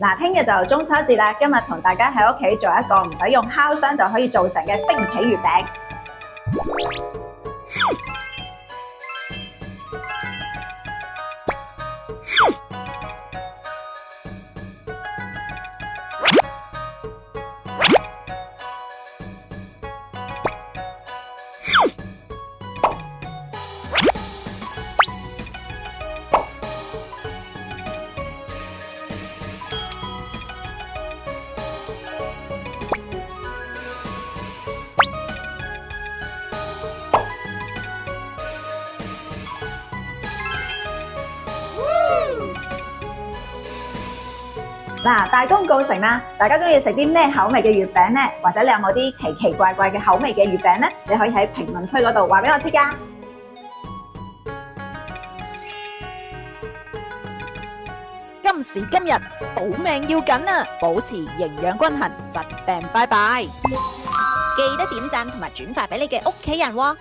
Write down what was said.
嗱，聽日就中秋節啦，今日同大家喺屋企做一個唔使用烤箱就可以做成嘅冰皮月餅。嗱，大功告成啦！大家中意食啲咩口味嘅月餅呢？或者你有冇啲奇奇怪怪嘅口味嘅月餅呢？你可以喺評論區嗰度話俾我知㗎。今時今日保命要緊啊，保持營養均衡，疾病拜拜。記得點讚同埋轉發俾你嘅屋企人喎。